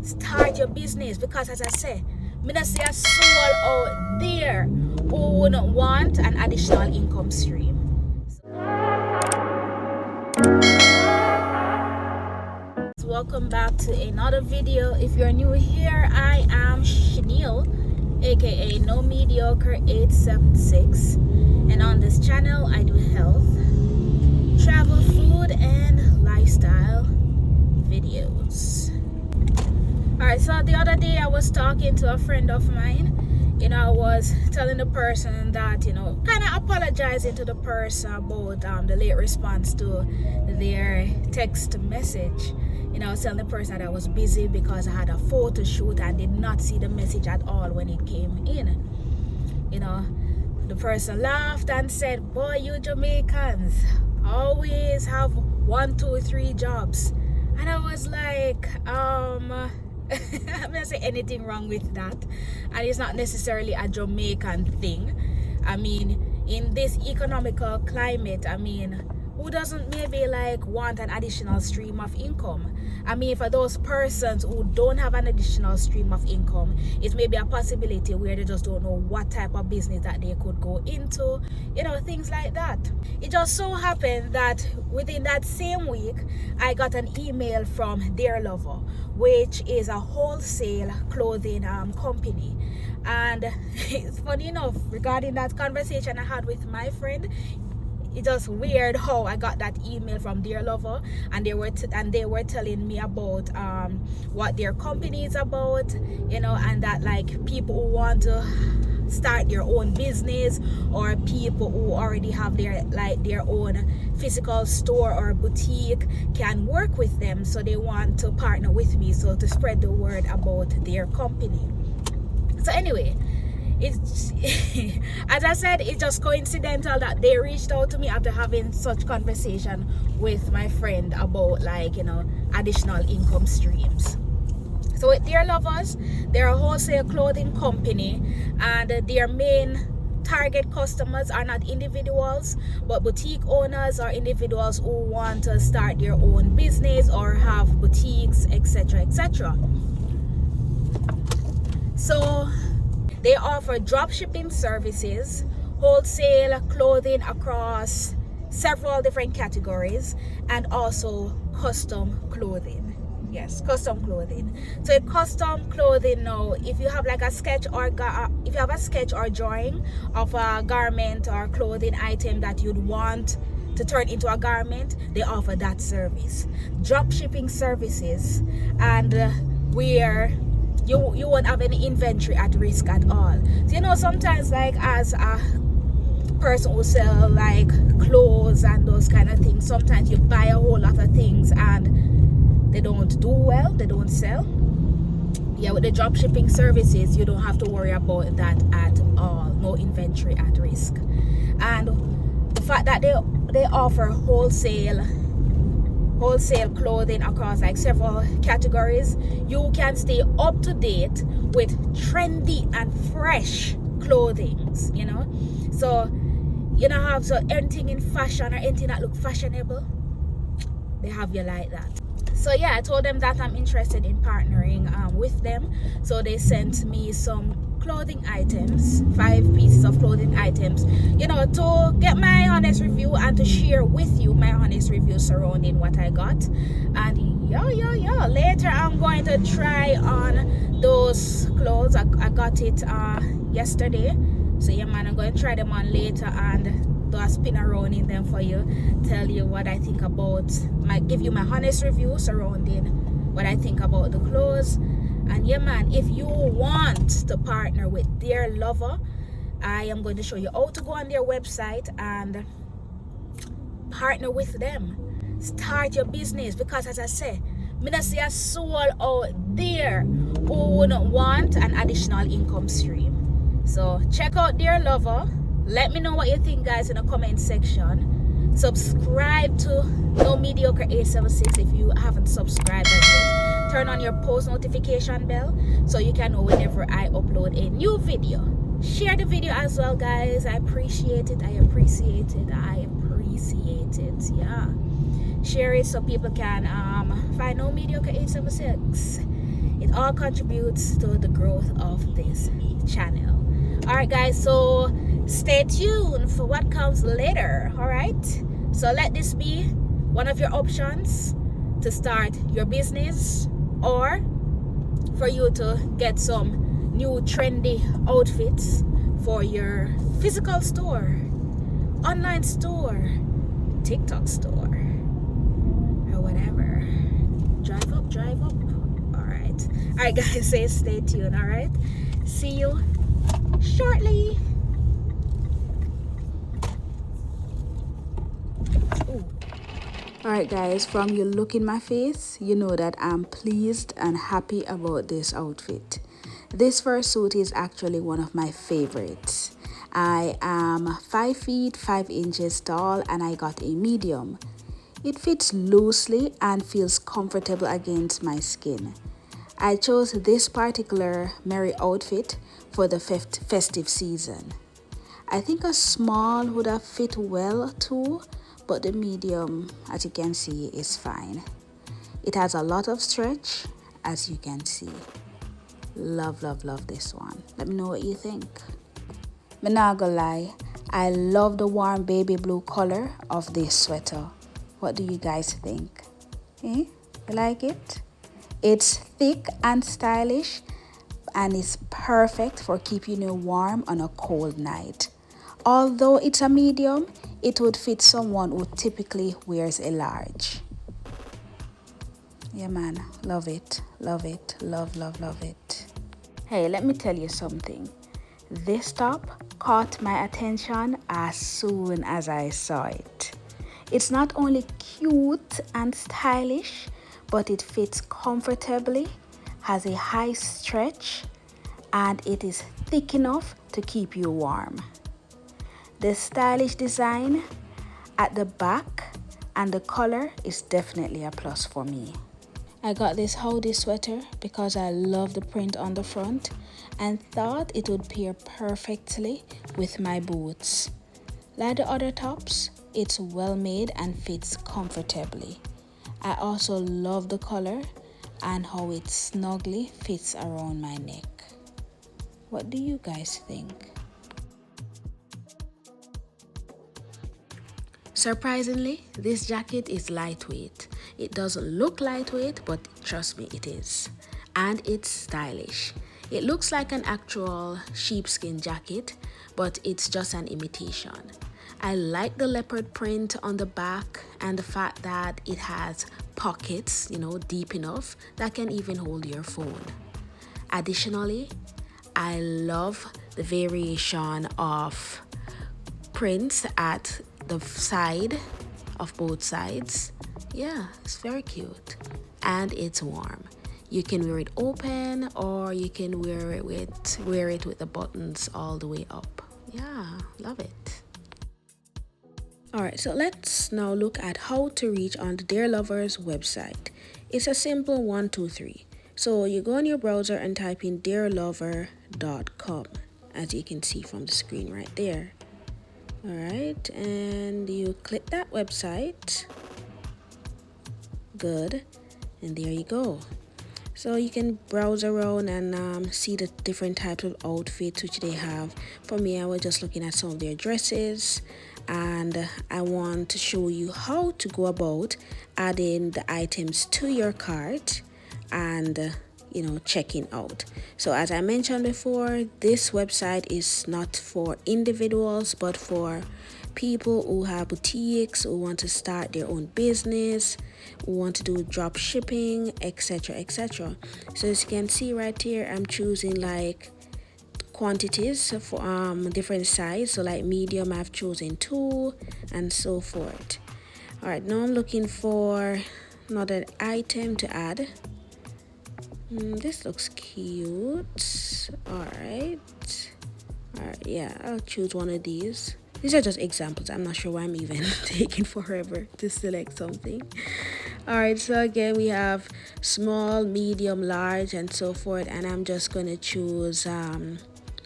start your business, because as I say, me not see a soul out there who wouldn't want an additional income stream. So welcome back to another video. If you're new here, I am Chanel, aka No Mediocre 876, and on this channel I do health, travel, food, and lifestyle videos. Alright, so the other day I was talking to a friend of mine. I was telling the person that, kind of apologizing to the person about the late response to their text message. I was telling the person that I was busy because I had a photo shoot and did not see the message at all when it came in. The person laughed and said, "Boy, you Jamaicans always have 1, 2, 3 jobs." And I was like, I'm not say anything wrong with that, and it's not necessarily a Jamaican thing. I mean, in this economical climate, who doesn't maybe want an additional stream of income? For those persons who don't have an additional stream of income, it may be a possibility where they just don't know what type of business that they could go into, things like that. It just so happened that within that same week, I got an email from Dearlover, which is a wholesale clothing company. And it's funny enough, regarding that conversation I had with my friend, it's just weird how I got that email from Dearlover, and they were telling me about what their company is about, and that people who want to start their own business, or people who already have their own physical store or boutique can work with them. So they want to partner with me, so to spread the word about their company. So anyway, it's as I said, it's just coincidental that they reached out to me after having such conversation with my friend about additional income streams. So with Dearlovers, they're a wholesale clothing company, and their main target customers are not individuals, but boutique owners or individuals who want to start their own business or have boutiques, etc., etc. So they offer dropshipping services, wholesale clothing across several different categories, and also custom clothing. Yes, custom clothing. So custom clothing now, if you have a sketch or drawing of a garment or clothing item that you'd want to turn into a garment, they offer that service. Dropshipping services, and where you won't have any inventory at risk at all. So sometimes as a person who sell clothes and those kind of things, sometimes you buy a whole lot of things and they don't do well, they don't sell. With the dropshipping services, you don't have to worry about that at all. No inventory at risk. And the fact that they offer wholesale clothing across several categories, you can stay up to date with trendy and fresh clothing, so anything in fashion or anything that look fashionable, they have you like that. So yeah, I told them that I'm interested in partnering with them. So they sent me some clothing items, 5 pieces of clothing items, to get my honest review and to share with you my honest review surrounding what I got. And later I'm going to try on those clothes. I got it yesterday. So yeah man, I'm going to try them on later and do a spin around in them for you, tell you what I think about, give you my honest review surrounding what I think about the clothes. And yeah man, if you want to partner with Dearlover, I am going to show you how to go on their website and partner with them. Start your business, because as I say, me not see a soul out there who wouldn't want an additional income stream. So check out Dearlover. Let me know what you think, guys, in the comment section. Subscribe to No Mediocre 876 if you haven't subscribed yet. Turn on your post notification bell so you can know whenever I upload a new video. Share the video as well, guys. I appreciate it. Yeah, share it so people can find No Mediocre 876. It all contributes to the growth of this channel. All right, guys, so stay tuned for what comes later. All right, so let this be one of your options to start your business, or for you to get some new trendy outfits for your physical store, online store, TikTok store, or whatever. Drive up. All right, guys, stay tuned. All right, see you shortly. Ooh. All right, guys, from you look in my face, you know that I'm pleased and happy about this outfit. This fursuit is actually one of my favorites. I am 5 feet 5 inches tall and I got a medium. It fits loosely and feels comfortable against my skin. I chose this particular merry outfit for the festive season. I think a small would have fit well too, but the medium, as you can see, is fine. It has a lot of stretch, as you can see. Love this one. Let me know what you think. I'm not gonna lie, I love the warm baby blue color of this sweater. What do you guys think? You like it? It's thick and stylish, and it's perfect for keeping you warm on a cold night. Although it's a medium, it would fit someone who typically wears a large. Yeah, man, love it, love it. Hey, let me tell you something. This top caught my attention as soon as I saw it. It's not only cute and stylish, but it fits comfortably, has a high stretch, and it is thick enough to keep you warm. The stylish design at the back and the color is definitely a plus for me. I got this hoodie sweater because I love the print on the front and thought it would pair perfectly with my boots. Like the other tops, it's well made and fits comfortably. I also love the color and how it snugly fits around my neck. What do you guys think? Surprisingly, this jacket is lightweight. It doesn't look lightweight, but trust me, it is. And it's stylish. It looks like an actual sheepskin jacket, but it's just an imitation. I like the leopard print on the back and the fact that it has pockets, deep enough that can even hold your phone. Additionally, I love the variation of prints at the side of both sides. Yeah, it's very cute and it's warm. You can wear it open or you can wear it with the buttons all the way up. Yeah, love it. Alright, so let's now look at how to reach on the Dearlover's website. It's a simple 1, 2, 3. So you go on your browser and type in dearlover.com, as you can see from the screen right there. Alright, and you click that website. Good, and there you go. So you can browse around and see the different types of outfits which they have. For me, I was just looking at some of their dresses, and I want to show you how to go about adding the items to your cart and checking out. So as I mentioned before, this website is not for individuals but for people who have boutiques, who want to start their own business, who want to do drop shipping, etc. So as you can see right here, I'm choosing like quantities for different size. So like medium, I've chosen 2 and so forth. All right, now I'm looking for another item to add. This looks cute. All right, yeah, I'll choose one of these. These are just examples. I'm not sure why I'm even taking forever to select something. All right, so again, we have small, medium, large, and so forth, and I'm just going to choose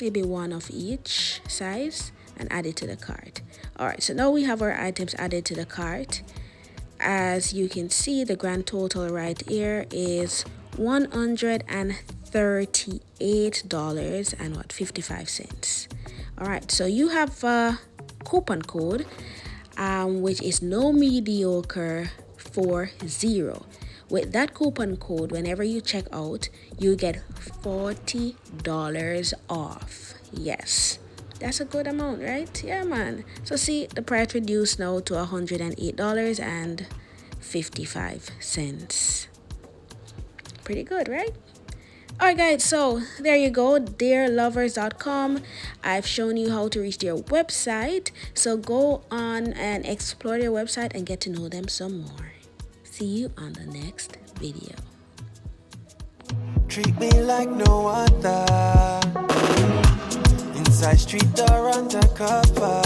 maybe one of each size and add it to the cart. All right, so now we have our items added to the cart. As you can see, the grand total right here is $138.55. All right, so you have a coupon code, which is no mediocre 40. With that coupon code, whenever you check out, you get $40 off. Yes, that's a good amount, right? Yeah, man. So see, the price reduced now to $108.55. Pretty good, right? Alright guys, so there you go, dearlovers.com. I've shown you how to reach their website, so go on and explore their website and get to know them some more. See you on the next video. Treat me like no other. Inside street or undercover.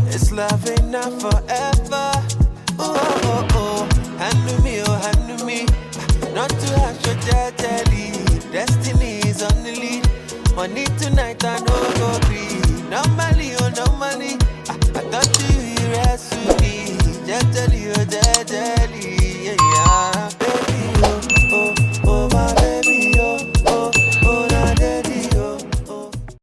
It's love enough forever. Oh, oh, oh. Handle me, oh, handle me. Not to ask your jelly. Destiny is on the lead. Money tonight, I know go greed. No money, oh, no money. I thought you rest.